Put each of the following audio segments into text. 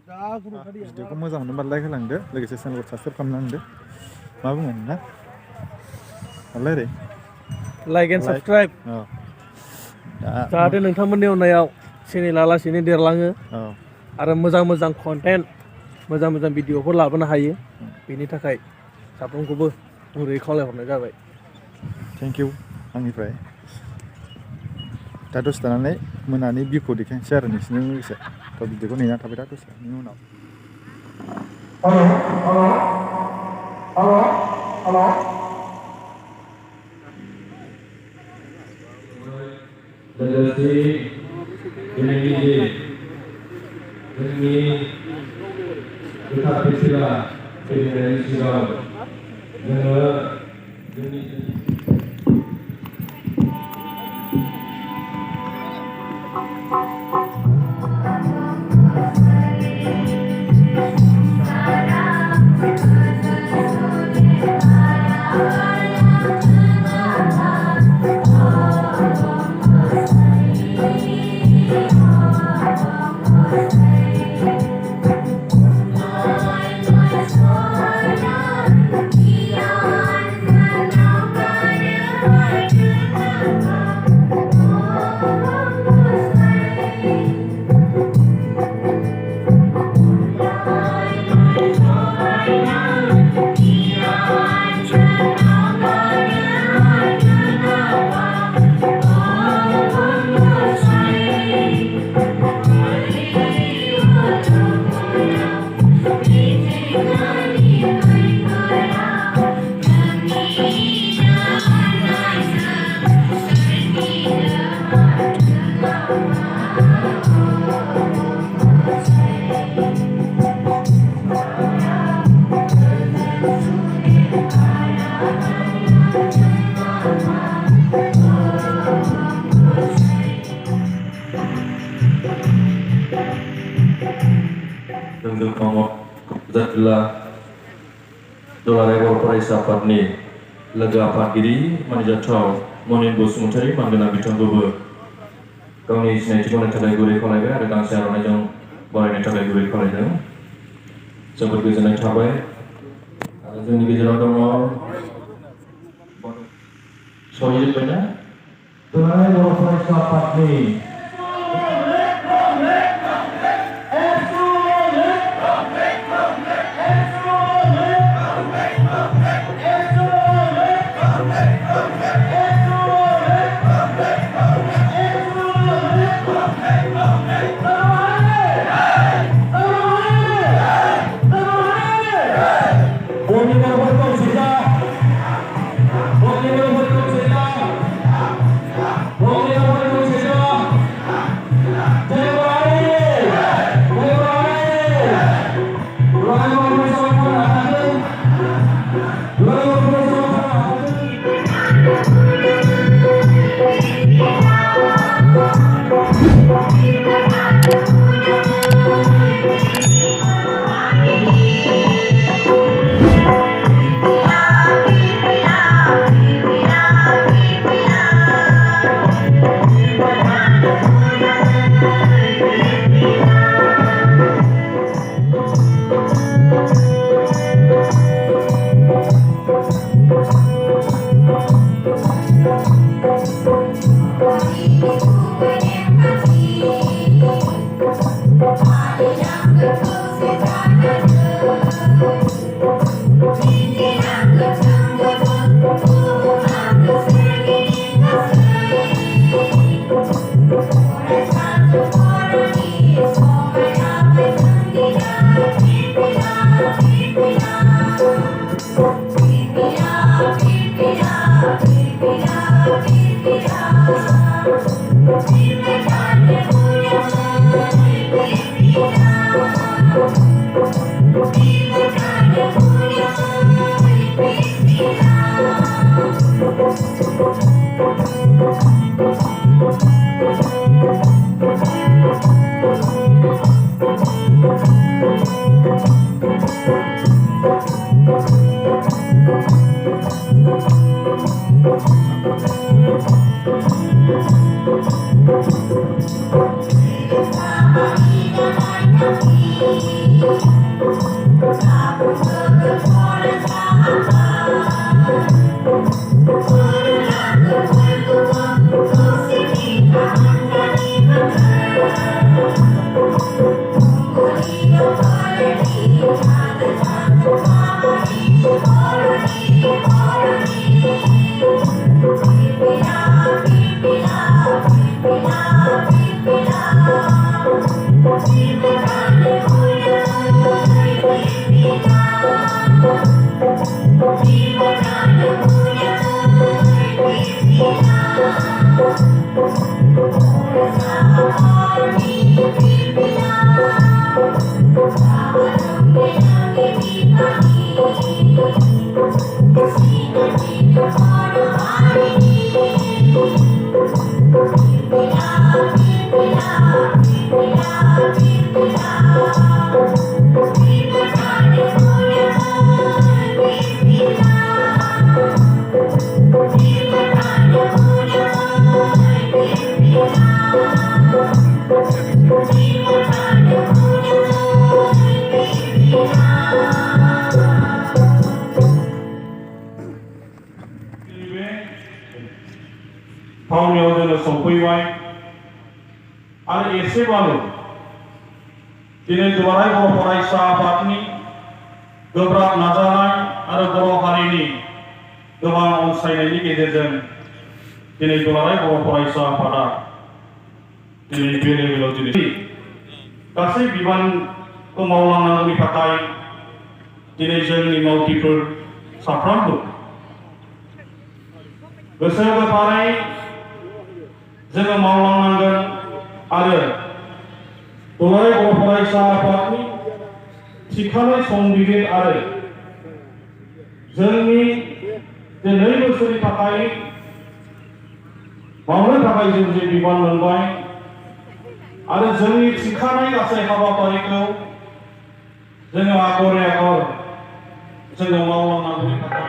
भिडिअखौ मोजां मोनोबा लाइक होलांदो लोगोसे चेनेलखौ साबसक्राइब खालामना मा बुङो ना रायलाय लाइक एन्ड साबस्क्राइब जाहाथे नोंथांमोननि अननायाव चेनेला लासैनो देरलाङो आरो मोजां कन्टेन्ट मोजां भिडिअफोर लाबोनो हायो बेनि थाखाय साफ्रोमखौबो गुरैयै खावलायहरनाय जाबाय थेंक इउ आंनिफ्राय दा दसे थानानै मोनानि भिउखौ देखायनोसै आरो नोंसिनि लोगोसे थ' भिडिअखौ नेना थाबाय दा दसेनि उनाव लोगोसे दिनैनि जोंनि गोथार फेस्टिभेला फैनायनि सिगां जोङो जोंनि Jadilah Duलाराय बर' फरायसा आफादनि लोगो आफादगिरि मानिजाथाव मनिन बसुमतारी मानगोनां बिथांखौबो गावनि सिनायथि होनो थाखाय गुरै खावलायबाय आरो गांसे आर'नाइजों बरायनो थाखाय गुरै खावलायदों जोबोद गोजोननाय थाबाय आरो जोंनि गेजेराव दङ सहैजोब्बायना दुलाराय बर' फरायसा आफादनि Thank you. थावनियाव जोङो सफैबाय आरो एसेबाबो दिनै दुलाराय बर' फरायसा आफादनि गोब्राब नाजानाय आरो बर' हारिनि गोबां अनसायनायनि गेजेरजों दिनै दुलाराय बर' फरायसा आफादा दिनै बे लेभेलाव दिनै गासै बिबानखौ मावलांनांगौनि थाखाय दिनै जोंनि मावथिफोर साफ्रोमबो गोसो गोथारै जोङो मावलांनांगोन आरो दुलाराय बर' फरायसा आफादनि थिखानाय संबिजिर आरो जोंनि जे 2 बोसोरनि थाखाय मावनो थाखाय जों जे बिबान मोनबाय आरो जोंनि थिखानाय गासै हाबाफारिखौ जोङो आगरे आगर जोङो मावलांनांगौनि थाखाय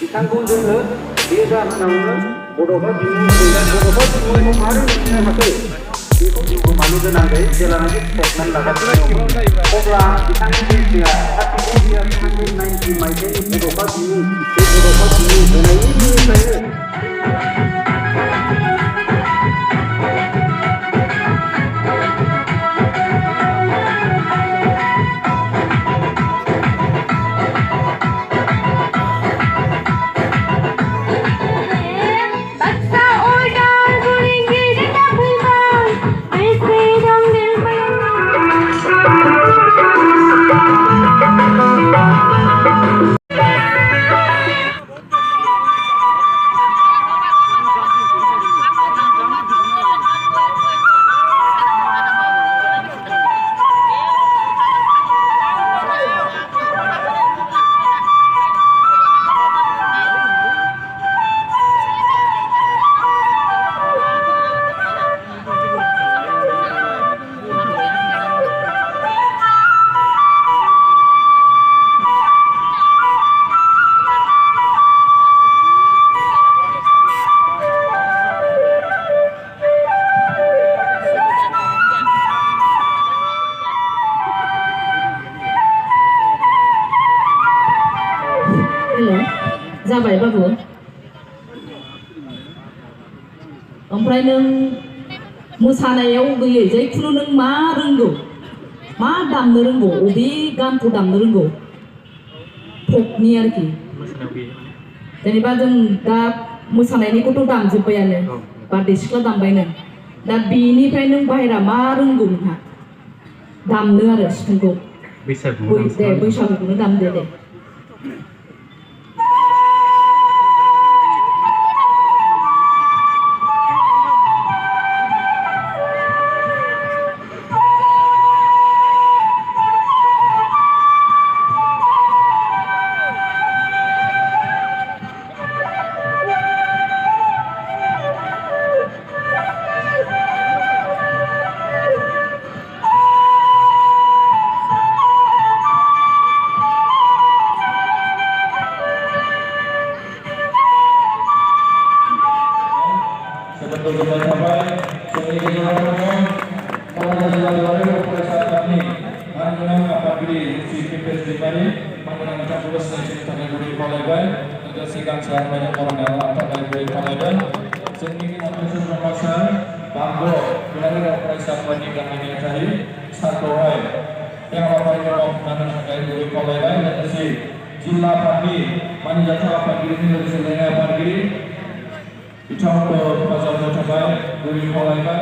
बिथांखौ जोङो बे जाहोनावनो बड'फा बिमुं मारै मोननो हाखो बेखौ गोमानो गोनांयै जेब्लानाखि स्टेटमेन्ट लागासिनो दंमोन अब्ला बिथांनि बैसोआ 32 years 1990 मायथाइनि बड'फा बिमुं बे बड'फा बिमुं होनायनिफ्रायनो ओमफ्राय नों मोसानायाव गैयै जायखुनु नों मा रोंगौ मा दामनो रोंगौ अबे गानखौ दामनो रोंगौ फकनि आरोखि जेनेबा जों दा मोसानायनिखौथ' दामजोब्बायानो बारदै सिख्ला दामबायनो दा बेनिफ्राय नों बाहेरा मा रोंगौ नोंहा दामनो आरो सिफुंखौ दे बैसागुखौनो दामदो दे Goodbye, bye-bye. So, ini kita lakukan. Kalau ada jalan-jalan pada saat kami, mengenang apa beli si pipes di mana, mengenang kita terus menjadi tangan beri kolektor, untuk siang siang banyak orang yang tangan beri kolektor. Sehingga kita terus memaksa, bangga, bila pada saat kami kami cari satu hal yang apa yang mau mengenang tangan beri kolektor, dan si jila pagi, mana jatuh pagi ini lebih selesai pagi. Dicontoh pasal tercapai dari mulai kan.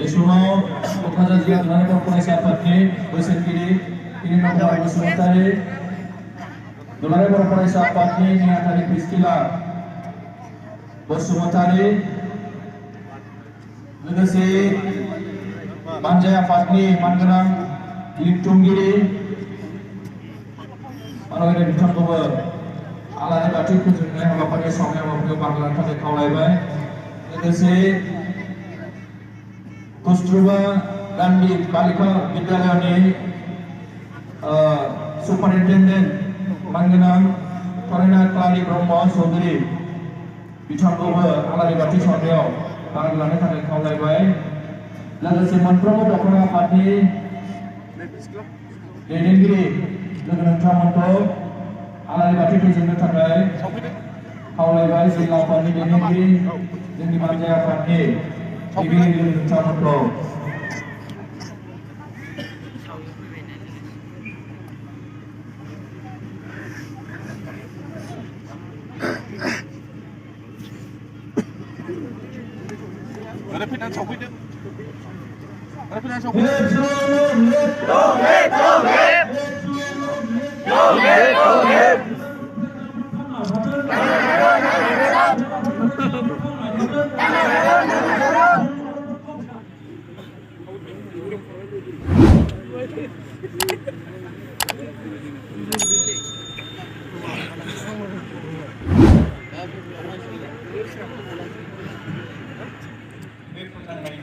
Esmau kepada dengan korporasi apatni besar kiri ini nomor sementara. Dengan korporasi apatni ini ada di Pistilah. Bersementara लोगोसे मानजाय आफादनि मानगोनां लिरथुमगिरि मानगोनां बिथांखौबो आलारि बाथि फोजोंनाय हाबाफारि सावनाय हाबाफारियाव बाहागो लानो थाखाय खावलायबाय लोगोसे कस्तुरबा गान्धी बालिका बिद्यालयनि सुपारिनटेन्डेन्ट मानगोनां फरायना क्लारि ब्रह्म चौधुरी बिथांखौबो आलारि बाथि सावनायाव बाहागो लानो थाखाय खावलायबाय लोगोसे मोनफ्रोमबो दख'ना आफादनि दैदेनगिरि लोगो नोंथांमोनखौ आलारि बाथि फोजोंनो थाखाय खावलायबाय जिल्ला आफादनि दैदेनगिरि जोंनि मानजाय आफादनि दैदेनगिरि लोगो नोंथांमोनखौ Ada pindah copit dia. Ada pindah copit.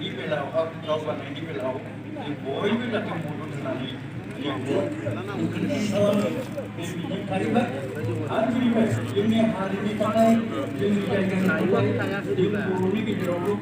Ini belau, jawaban ini belau. Ini boy itu lagi mulut nanti. Ini karibat, hari ini hari ini pakai ini kayak naik tanya sudah. Ini bicara